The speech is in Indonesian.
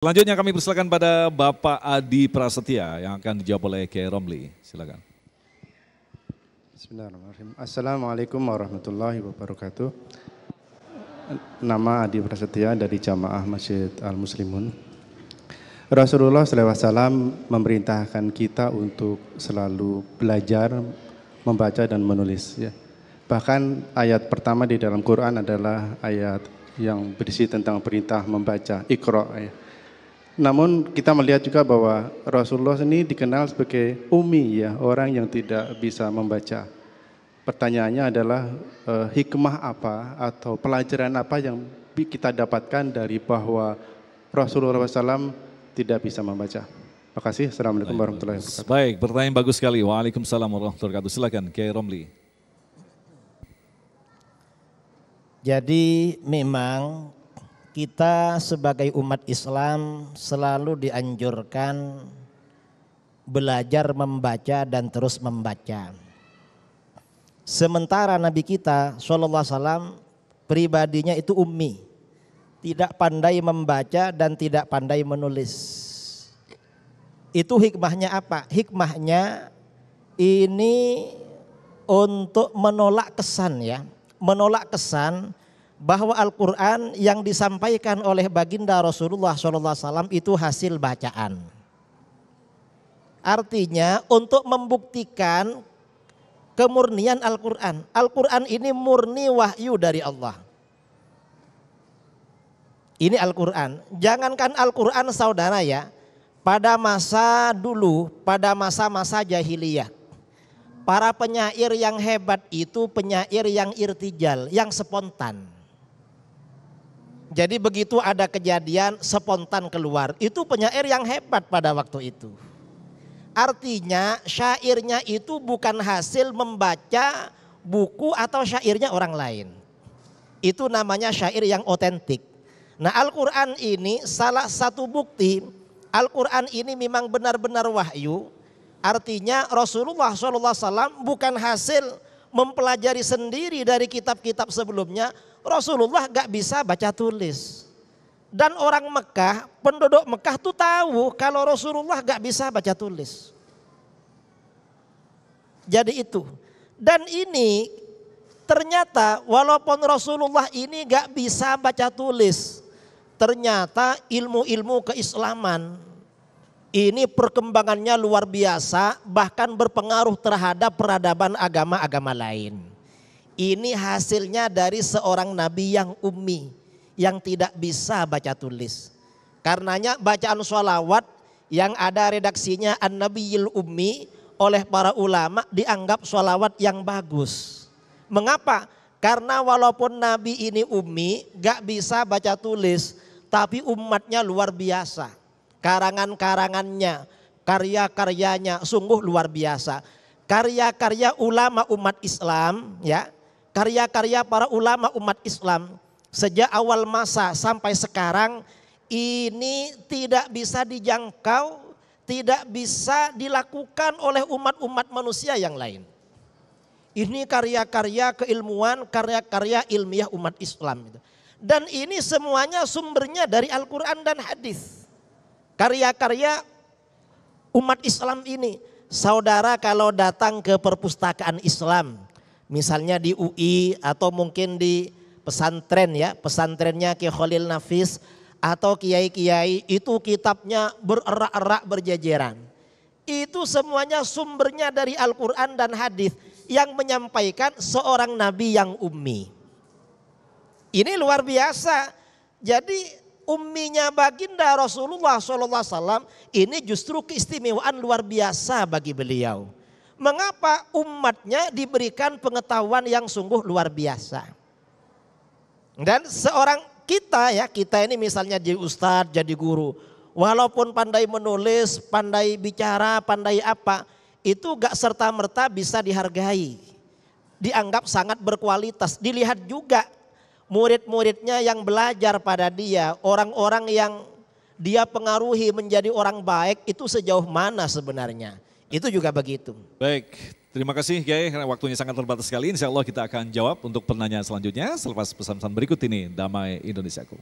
Selanjutnya kami persilakan pada Bapak Adi Prasetya yang akan dijawab oleh Kiai Romli. Silakan. Bismillahirrahmanirrahim. Assalamualaikum warahmatullahi wabarakatuh. Nama Adi Prasetya dari Jamaah Masjid Al-Muslimun. Rasulullah SAW memerintahkan kita untuk selalu belajar, membaca dan menulis. Ya. Bahkan ayat pertama di dalam Quran adalah ayat yang berisi tentang perintah membaca, Iqra. Ya. Namun kita melihat juga bahwa Rasulullah ini dikenal sebagai ummi, ya, orang yang tidak bisa membaca. Pertanyaannya adalah hikmah apa atau pelajaran apa yang kita dapatkan dari bahwa Rasulullah SAW tidak bisa membaca. Terima kasih. Assalamualaikum warahmatullahi wabarakatuh. Baik, pertanyaan bagus sekali. Waalaikumsalam warahmatullahi wabarakatuh. Silakan Kiai Romli. Jadi memang kita sebagai umat Islam selalu dianjurkan belajar membaca dan terus membaca. Sementara Nabi kita SAW pribadinya itu ummi, tidak pandai membaca dan tidak pandai menulis. Itu hikmahnya apa? Hikmahnya ini untuk menolak kesan, ya, menolak kesan bahwa Al-Quran yang disampaikan oleh baginda Rasulullah SAW itu hasil bacaan. Artinya untuk membuktikan kemurnian Al-Quran. Al-Quran ini murni wahyu dari Allah. Ini Al-Quran. Jangankan Al-Quran saudara, ya, pada masa dulu, pada masa-masa jahiliyah, para penyair yang hebat itu penyair yang irtijal, yang spontan. Jadi begitu ada kejadian spontan keluar, itu penyair yang hebat pada waktu itu. Artinya syairnya itu bukan hasil membaca buku atau syairnya orang lain. Itu namanya syair yang otentik. Nah, Al-Quran ini salah satu bukti Al-Quran ini memang benar-benar wahyu. Artinya Rasulullah SAW bukan hasil mempelajari sendiri dari kitab-kitab sebelumnya. Rasulullah gak bisa baca tulis. Dan orang Mekah, penduduk Mekah tuh tahu kalau Rasulullah gak bisa baca tulis. Jadi itu. Dan ini ternyata walaupun Rasulullah ini gak bisa baca tulis, ternyata ilmu-ilmu keislaman ini perkembangannya luar biasa, bahkan berpengaruh terhadap peradaban agama-agama lain. Ini hasilnya dari seorang nabi yang ummi, yang tidak bisa baca tulis. Karenanya bacaan sholawat yang ada redaksinya An-Nabiyil Ummi oleh para ulama dianggap sholawat yang bagus. Mengapa? Karena walaupun nabi ini ummi, gak bisa baca tulis, tapi umatnya luar biasa. Karangan-karangannya, karya-karyanya sungguh luar biasa. Karya-karya ulama umat Islam, ya, karya-karya para ulama umat Islam sejak awal masa sampai sekarang ini tidak bisa dijangkau, tidak bisa dilakukan oleh umat-umat manusia yang lain. Ini karya-karya keilmuan, karya-karya ilmiah umat Islam. Dan ini semuanya sumbernya dari Al-Quran dan hadis. Karya-karya umat Islam ini, saudara kalau datang ke perpustakaan Islam, misalnya di UI atau mungkin di pesantren, ya, pesantrennya Kiai Khalil Nafis atau kiai-kiai, itu kitabnya bererak-erak berjejeran. Itu semuanya sumbernya dari Al-Quran dan hadis yang menyampaikan seorang nabi yang ummi. Ini luar biasa. Jadi umminya baginda Rasulullah SAW ini justru keistimewaan luar biasa bagi beliau. Mengapa umatnya diberikan pengetahuan yang sungguh luar biasa. Dan seorang kita, ya, kita ini misalnya jadi ustadz, jadi guru. Walaupun pandai menulis, pandai bicara, pandai apa, itu gak serta-merta bisa dihargai. Dianggap sangat berkualitas. Dilihat juga murid-muridnya yang belajar pada dia, orang-orang yang dia pengaruhi menjadi orang baik itu sejauh mana sebenarnya. Itu juga begitu. Baik, terima kasih Kiai karena waktunya sangat terbatas sekali. Insya Allah kita akan jawab untuk pertanyaan selanjutnya selepas pesan-pesan berikut ini. Damai Indonesiaku.